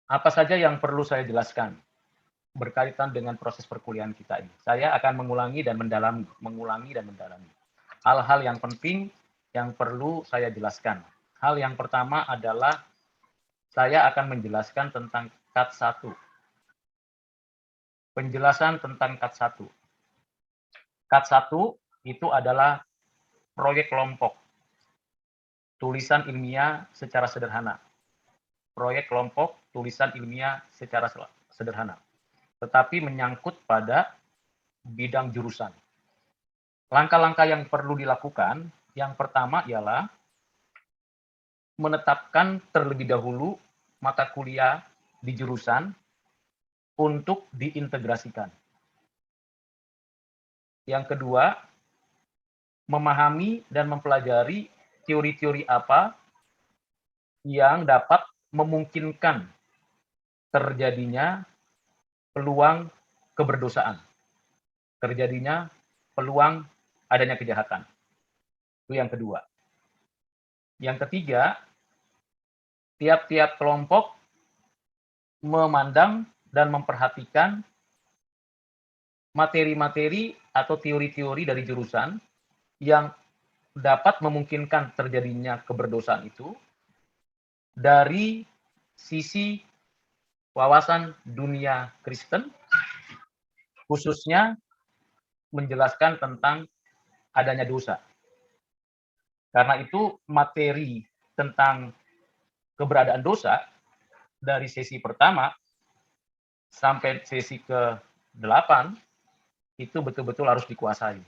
Apa saja yang perlu saya jelaskan berkaitan dengan proses perkuliahan kita ini? Saya akan mengulangi dan mendalami. Hal-hal yang penting yang perlu saya jelaskan. Hal yang pertama adalah saya akan menjelaskan tentang kat 1. Penjelasan tentang kat 1. Kat 1 itu adalah proyek kelompok. Tulisan ilmiah secara sederhana. Proyek kelompok, tulisan ilmiah secara sederhana. Tetapi menyangkut pada bidang jurusan. Langkah-langkah yang perlu dilakukan, yang pertama ialah menetapkan terlebih dahulu mata kuliah di jurusan untuk diintegrasikan. Yang kedua, memahami dan mempelajari teori-teori apa yang dapat memungkinkan terjadinya peluang keberdosaan, terjadinya peluang adanya kejahatan. Itu yang kedua. Yang ketiga, tiap-tiap kelompok memandang dan memperhatikan materi-materi atau teori-teori dari jurusan yang dapat memungkinkan terjadinya keberdosaan itu dari sisi wawasan dunia Kristen, khususnya menjelaskan tentang adanya dosa. Karena itu materi tentang keberadaan dosa dari sesi pertama sampai sesi ke-8 itu betul-betul harus dikuasai.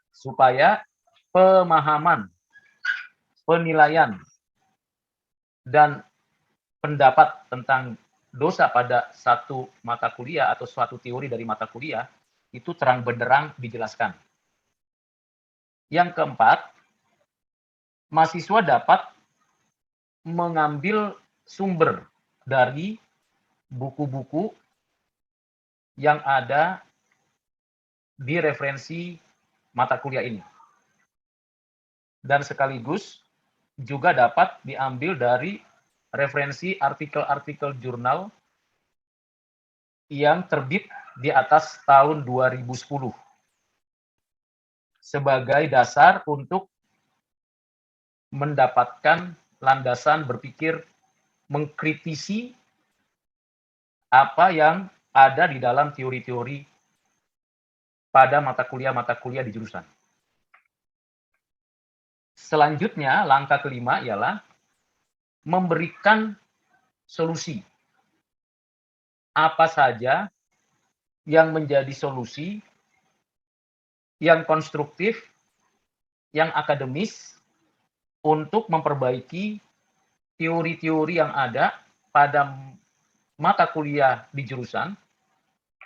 Supaya pemahaman, penilaian, dan pendapat tentang dosa pada satu mata kuliah atau suatu teori dari mata kuliah itu terang benderang dijelaskan. Yang keempat, mahasiswa dapat mengambil sumber dari buku-buku yang ada di referensi mata kuliah ini. Dan sekaligus juga dapat diambil dari referensi artikel-artikel jurnal yang terbit di atas tahun 2010 sebagai dasar untuk mendapatkan landasan berpikir mengkritisi apa yang ada di dalam teori-teori pada mata kuliah di jurusan. Selanjutnya, langkah kelima ialah memberikan solusi. Apa saja yang menjadi solusi yang konstruktif, yang akademis untuk memperbaiki teori-teori yang ada pada mata kuliah di jurusan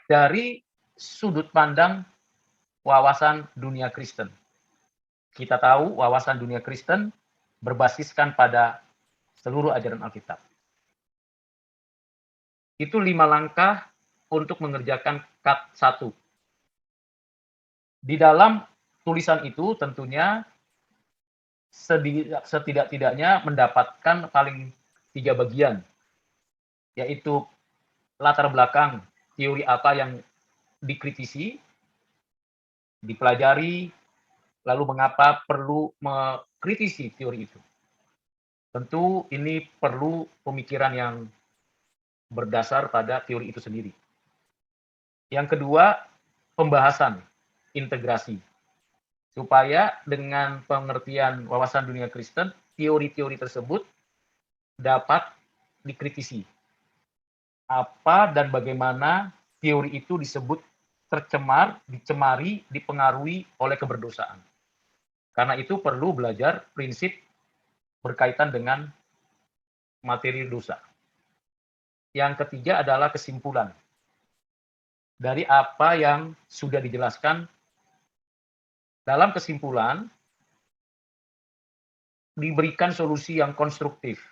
dari sudut pandang wawasan dunia Kristen. Kita tahu wawasan dunia Kristen berbasiskan pada seluruh ajaran Alkitab. Itu 5 langkah untuk mengerjakan kat 1. Di dalam tulisan itu tentunya setidak-tidaknya mendapatkan paling 3 bagian, yaitu latar belakang teori apa yang dikritisi, dipelajari, lalu mengapa perlu mengkritisi teori itu. Tentu ini perlu pemikiran yang berdasar pada teori itu sendiri. Yang kedua, pembahasan, integrasi. Supaya dengan pengertian wawasan dunia Kristen, teori-teori tersebut dapat dikritisi. Apa dan bagaimana teori itu disebut tercemar, dicemari, dipengaruhi oleh keberdosaan. Karena itu perlu belajar prinsip berkaitan dengan materi dosa. Yang ketiga adalah kesimpulan. Dari apa yang sudah dijelaskan, dalam kesimpulan diberikan solusi yang konstruktif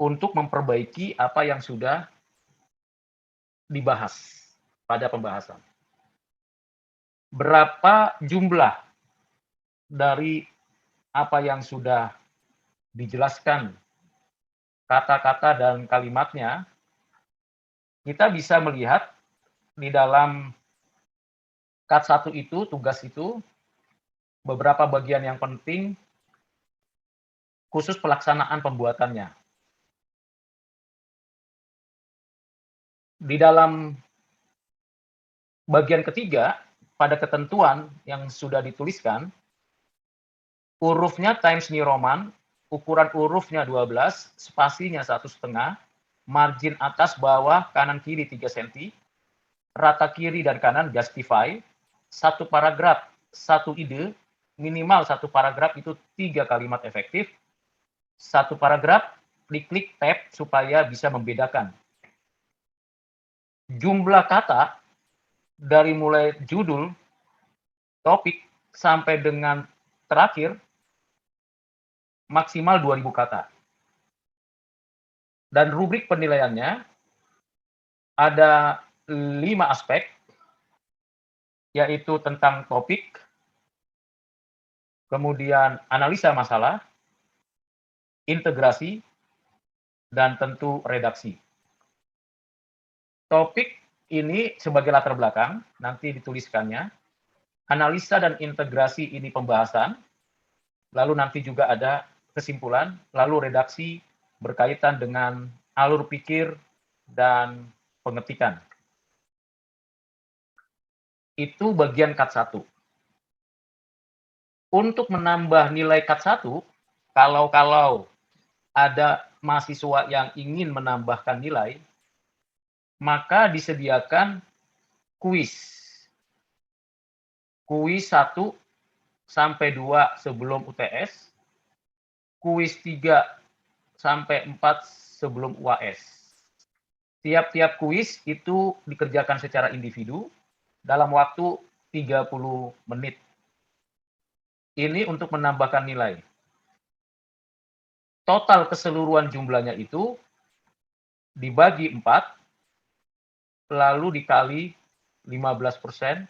untuk memperbaiki apa yang sudah dibahas pada pembahasan. Berapa jumlah dari apa yang sudah dijelaskan kata-kata dan kalimatnya, kita bisa melihat di dalam kat 1 itu, tugas itu, beberapa bagian yang penting khusus pelaksanaan pembuatannya. Di dalam bagian ketiga, pada ketentuan yang sudah dituliskan, hurufnya Times New Roman, ukuran hurufnya 12, spasinya 1,5, margin atas, bawah, kanan, kiri 3 cm, rata kiri dan kanan justify, satu paragraf, satu ide, minimal satu paragraf itu 3 kalimat efektif, satu paragraf, klik tab supaya bisa membedakan. Jumlah kata dari mulai judul, topik, sampai dengan terakhir, maksimal 2.000 kata. Dan rubrik penilaiannya ada 5 aspek, yaitu tentang topik, kemudian analisa masalah, integrasi, dan tentu redaksi. Topik ini sebagai latar belakang, nanti dituliskannya. Analisa dan integrasi ini pembahasan, lalu nanti juga ada kesimpulan, lalu redaksi berkaitan dengan alur pikir dan pengetikan. Itu bagian kat 1. Untuk menambah nilai kat 1, kalau ada mahasiswa yang ingin menambahkan nilai, maka disediakan kuis. Kuis 1 sampai 2 sebelum UTS, kuis 3 sampai 4 sebelum UAS. Tiap-tiap kuis itu dikerjakan secara individu dalam waktu 30 menit. Ini untuk menambahkan nilai. Total keseluruhan jumlahnya itu dibagi 4, lalu dikali 15%.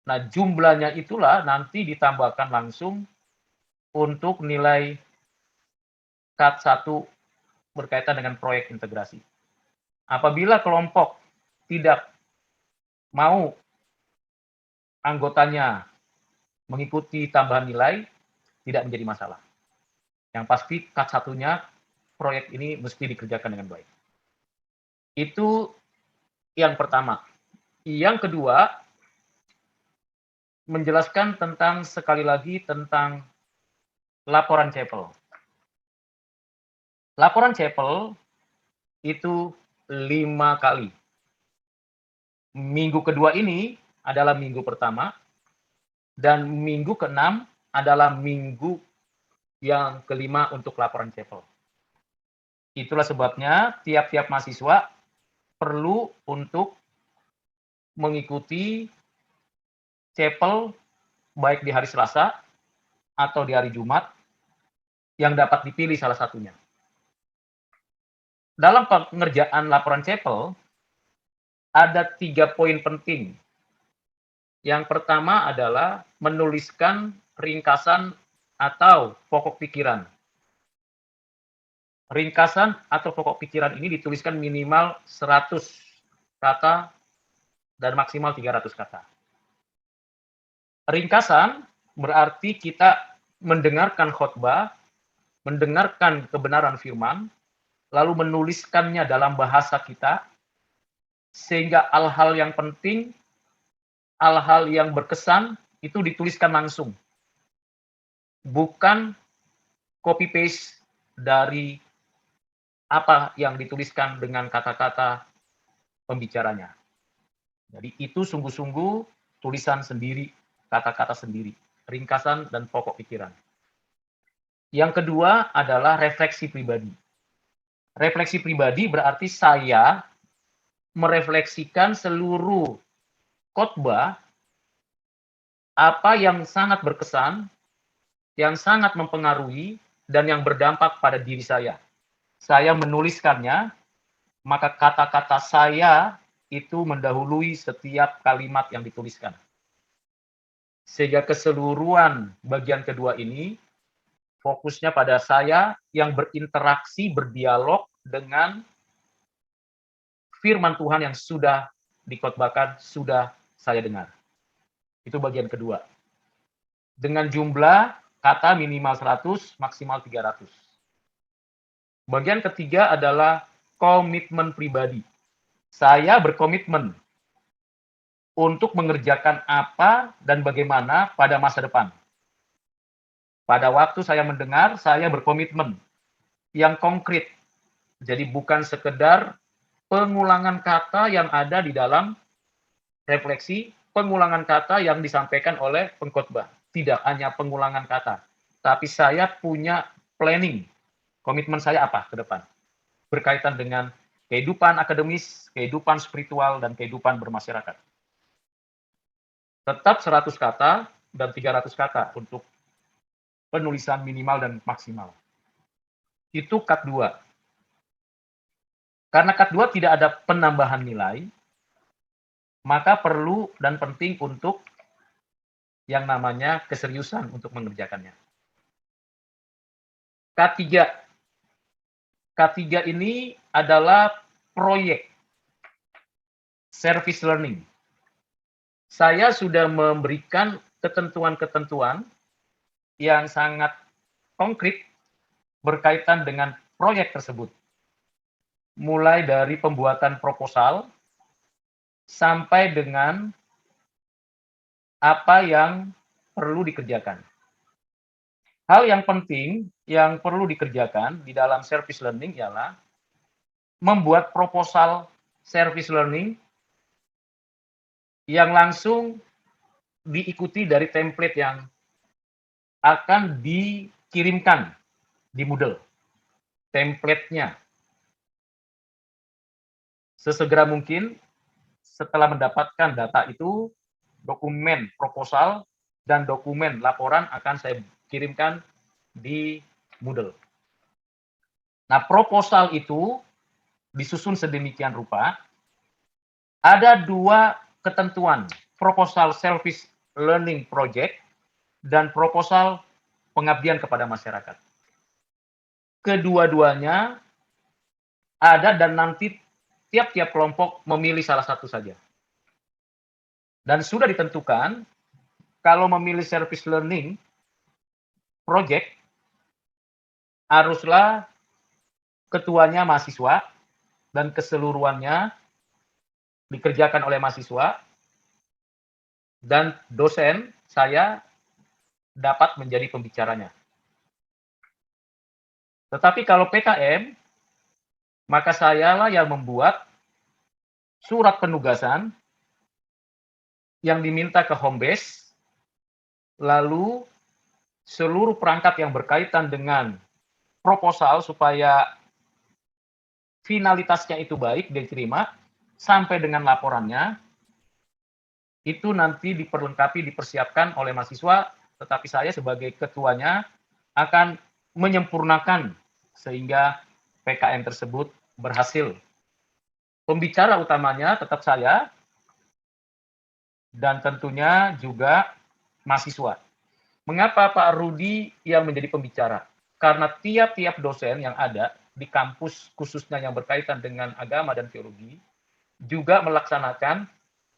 Nah, jumlahnya itulah nanti ditambahkan langsung untuk nilai kat 1 berkaitan dengan proyek integrasi. Apabila kelompok tidak mau anggotanya mengikuti tambahan nilai, tidak menjadi masalah. Yang pasti kat 1-nya proyek ini mesti dikerjakan dengan baik. Itu yang pertama. Yang kedua, menjelaskan tentang, sekali lagi, tentang laporan CEPL. Laporan CEPL itu 5 kali. Minggu kedua ini adalah minggu pertama, dan minggu ke-6 adalah minggu yang kelima untuk laporan CEPL. Itulah sebabnya tiap-tiap mahasiswa perlu untuk mengikuti CEPL baik di hari Selasa atau di hari Jumat, yang dapat dipilih salah satunya. Dalam pengerjaan laporan CEPL, ada 3 poin penting. Yang pertama adalah menuliskan ringkasan atau pokok pikiran. Ringkasan atau pokok pikiran ini dituliskan minimal 100 kata dan maksimal 300 kata. Ringkasan berarti kita mendengarkan khotbah, mendengarkan kebenaran firman, lalu menuliskannya dalam bahasa kita, sehingga hal-hal yang penting, hal-hal yang berkesan, itu dituliskan langsung. Bukan copy-paste dari apa yang dituliskan dengan kata-kata pembicaranya. Jadi itu sungguh-sungguh tulisan sendiri, kata-kata sendiri, ringkasan dan pokok pikiran. Yang kedua adalah refleksi pribadi. Refleksi pribadi berarti saya merefleksikan seluruh khotbah, apa yang sangat berkesan, yang sangat mempengaruhi, dan yang berdampak pada diri saya. Saya menuliskannya, maka kata-kata saya itu mendahului setiap kalimat yang dituliskan. Sehingga keseluruhan bagian kedua ini Fokusnya pada saya yang berinteraksi, berdialog dengan firman Tuhan yang sudah dikhotbahkan, sudah saya dengar. Itu bagian kedua. Dengan jumlah kata minimal 100, maksimal 300. Bagian ketiga adalah komitmen pribadi. Saya berkomitmen untuk mengerjakan apa dan bagaimana pada masa depan. Pada waktu saya mendengar, saya berkomitmen yang konkret. Jadi bukan sekedar pengulangan kata yang ada di dalam refleksi, pengulangan kata yang disampaikan oleh pengkhotbah. Tidak hanya pengulangan kata, tapi saya punya planning. Komitmen saya apa ke depan? Berkaitan dengan kehidupan akademis, kehidupan spiritual, dan kehidupan bermasyarakat. Tetap 100 kata dan 300 kata untuk penulisan minimal dan maksimal. Itu cut 2. Karena cut 2 tidak ada penambahan nilai, maka perlu dan penting untuk yang namanya keseriusan untuk mengerjakannya. K3. K3 ini adalah proyek service learning. Saya sudah memberikan ketentuan-ketentuan yang sangat konkret berkaitan dengan proyek tersebut. Mulai dari pembuatan proposal sampai dengan apa yang perlu dikerjakan. Hal yang penting yang perlu dikerjakan di dalam service learning ialah membuat proposal service learning yang langsung diikuti dari template yang akan dikirimkan di Moodle. Template-nya. Sesegera mungkin setelah mendapatkan data itu, dokumen proposal dan dokumen laporan akan saya kirimkan di Moodle. Nah, proposal itu disusun sedemikian rupa, ada 2 ketentuan, proposal service learning project dan proposal pengabdian kepada masyarakat. Kedua-duanya ada dan nanti tiap-tiap kelompok memilih salah satu saja. Dan sudah ditentukan, kalau memilih service learning project, haruslah ketuanya mahasiswa dan keseluruhannya dikerjakan oleh mahasiswa, dan dosen saya dapat menjadi pembicaranya. Tetapi kalau PKM, maka sayalah yang membuat surat penugasan yang diminta ke home base, lalu seluruh perangkat yang berkaitan dengan proposal supaya finalitasnya itu baik diterima, sampai dengan laporannya, itu nanti diperlengkapi, dipersiapkan oleh mahasiswa, tetapi saya sebagai ketuanya akan menyempurnakan sehingga PKM tersebut berhasil. Pembicara utamanya tetap saya, dan tentunya juga mahasiswa. Mengapa Pak Rudi yang menjadi pembicara? Karena tiap-tiap dosen yang ada di kampus, khususnya yang berkaitan dengan agama dan teologi, juga melaksanakan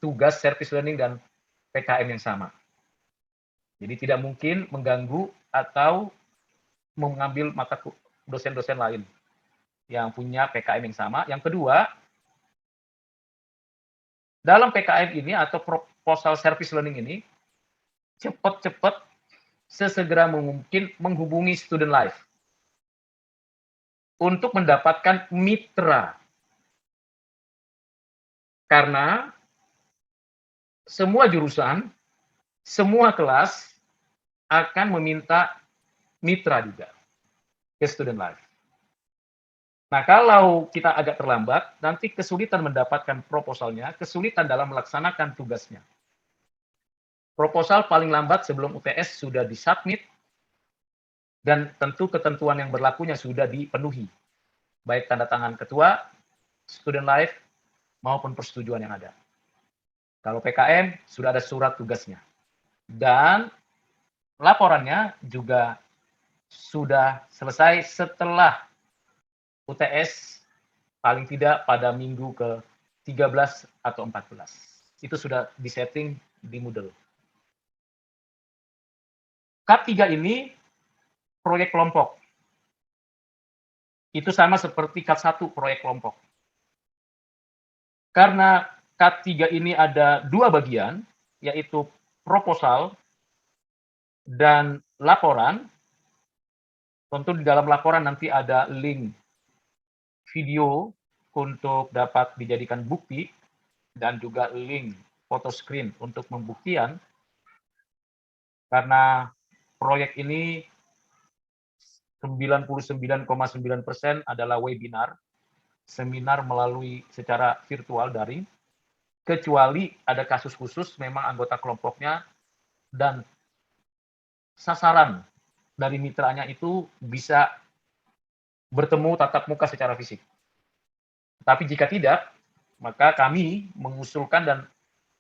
tugas service learning dan PKM yang sama. Jadi tidak mungkin mengganggu atau mengambil mata dosen-dosen lain yang punya PKM yang sama. Yang kedua, dalam PKM ini atau proposal service learning ini, cepat-cepat sesegera mungkin menghubungi student life untuk mendapatkan mitra. Karena semua jurusan, semua kelas akan meminta mitra juga ke student life. Nah, kalau kita agak terlambat, nanti kesulitan mendapatkan proposalnya, kesulitan dalam melaksanakan tugasnya. Proposal paling lambat sebelum UTS sudah disubmit, dan tentu ketentuan yang berlakunya sudah dipenuhi, baik tanda tangan ketua, student life, maupun persetujuan yang ada. Kalau PKM, sudah ada surat tugasnya. Dan laporannya juga sudah selesai setelah UTS paling tidak pada minggu ke-13 atau 14. Itu sudah disetting di Moodle. K3 ini proyek kelompok. Itu sama seperti K1 proyek kelompok. Karena K3 ini ada 2 bagian, yaitu proposal dan laporan. Tentu di dalam laporan nanti ada link video untuk dapat dijadikan bukti dan juga link foto screen untuk pembuktian. Karena proyek ini 99,9% adalah webinar, seminar melalui secara virtual daring, kecuali ada kasus khusus memang anggota kelompoknya dan sasaran dari mitranya itu bisa bertemu tatap muka secara fisik. Tapi jika tidak, maka kami mengusulkan dan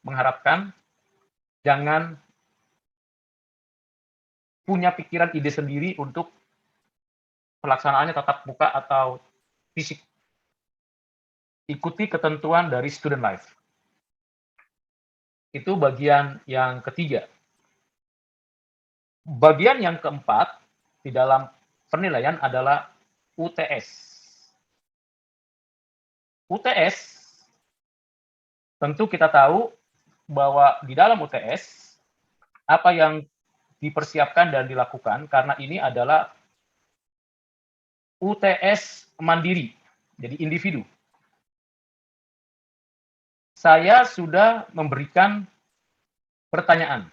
mengharapkan jangan punya pikiran ide sendiri untuk pelaksanaannya tatap muka atau fisik. Ikuti ketentuan dari student life. Itu bagian yang ketiga. Bagian yang keempat di dalam penilaian adalah UTS. UTS, tentu kita tahu bahwa di dalam UTS, apa yang dipersiapkan dan dilakukan, karena ini adalah UTS mandiri, jadi individu. Saya sudah memberikan pertanyaan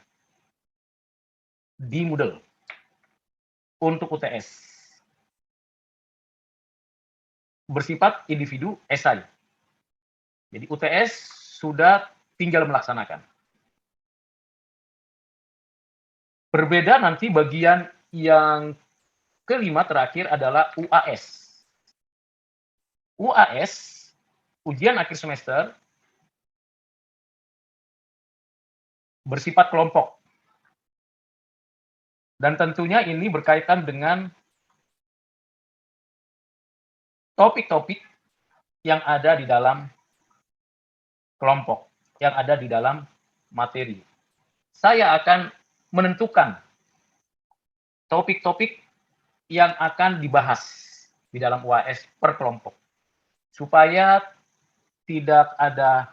di Moodle untuk UTS. Bersifat individu esai. Jadi UTS sudah tinggal melaksanakan. Berbeda nanti bagian yang kelima terakhir adalah UAS. UAS, ujian akhir semester, bersifat kelompok. Dan tentunya ini berkaitan dengan topik-topik yang ada di dalam kelompok, yang ada di dalam materi. Saya akan menentukan topik-topik yang akan dibahas di dalam UAS per kelompok, supaya tidak ada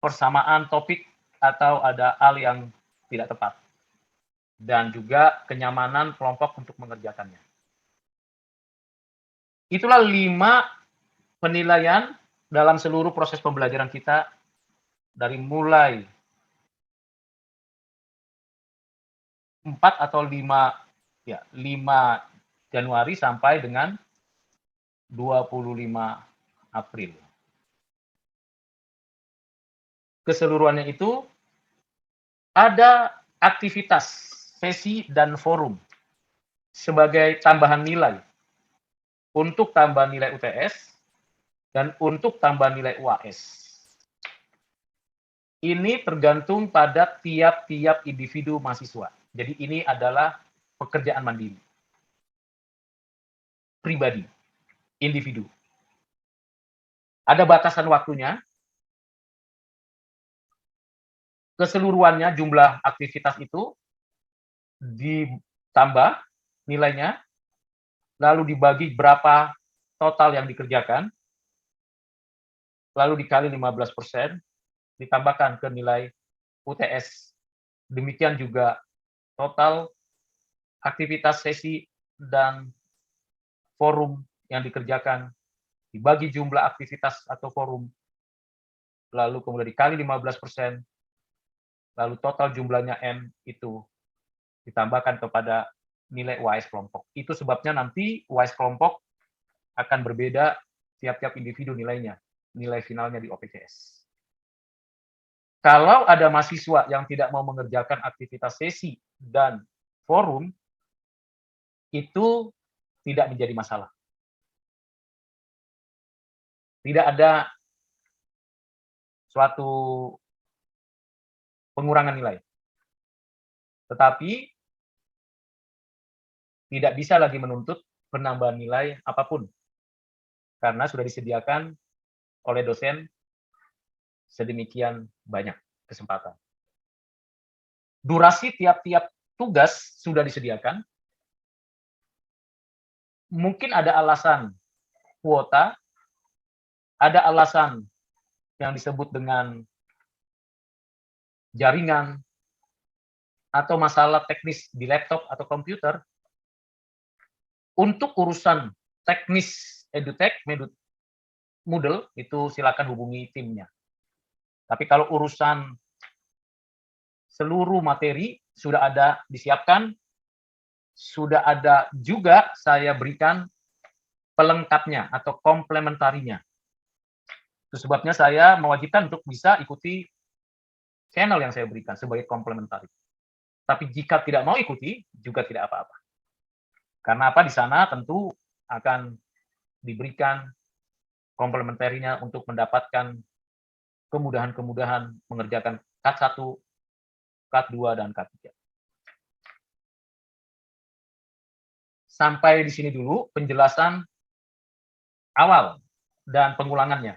persamaan topik atau ada hal yang tidak tepat, dan juga kenyamanan kelompok untuk mengerjakannya. Itulah 5 penilaian dalam seluruh proses pembelajaran kita dari mulai 4 atau 5 Januari sampai dengan 25 April. Keseluruhannya itu ada aktivitas, sesi, dan forum sebagai tambahan nilai untuk tambahan nilai UTS dan untuk tambahan nilai UAS. Ini tergantung pada tiap-tiap individu mahasiswa. Jadi ini adalah pekerjaan mandiri, pribadi, individu. Ada batasan waktunya, keseluruhannya jumlah aktivitas itu ditambah nilainya, lalu dibagi berapa total yang dikerjakan, lalu dikali 15%, ditambahkan ke nilai UTS. Demikian juga total aktivitas sesi dan forum yang dikerjakan, dibagi jumlah aktivitas atau forum, lalu kemudian dikali 15%, lalu total jumlahnya M itu ditambahkan kepada nilai UAS kelompok. Itu sebabnya nanti UAS kelompok akan berbeda tiap-tiap individu nilainya, nilai finalnya di OPCS. Kalau ada mahasiswa yang tidak mau mengerjakan aktivitas sesi dan forum, itu tidak menjadi masalah. Tidak ada suatu pengurangan nilai. Tetapi tidak bisa lagi menuntut penambahan nilai apapun, karena sudah disediakan oleh dosen sedemikian banyak kesempatan. Durasi tiap-tiap tugas sudah disediakan. Mungkin ada alasan kuota, ada alasan yang disebut dengan jaringan, atau masalah teknis di laptop atau komputer. Untuk urusan teknis edutech, Moodle, itu silakan hubungi timnya. Tapi kalau urusan seluruh materi sudah ada disiapkan, sudah ada juga saya berikan pelengkapnya atau komplementarinya. Itu sebabnya saya mewajibkan untuk bisa ikuti channel yang saya berikan sebagai komplementari. Tapi jika tidak mau ikuti, juga tidak apa-apa. Karena apa? Di sana tentu akan diberikan komplementarinya untuk mendapatkan kemudahan-kemudahan mengerjakan cut 1, cut 2, dan cut 3. Sampai di sini dulu penjelasan awal dan pengulangannya.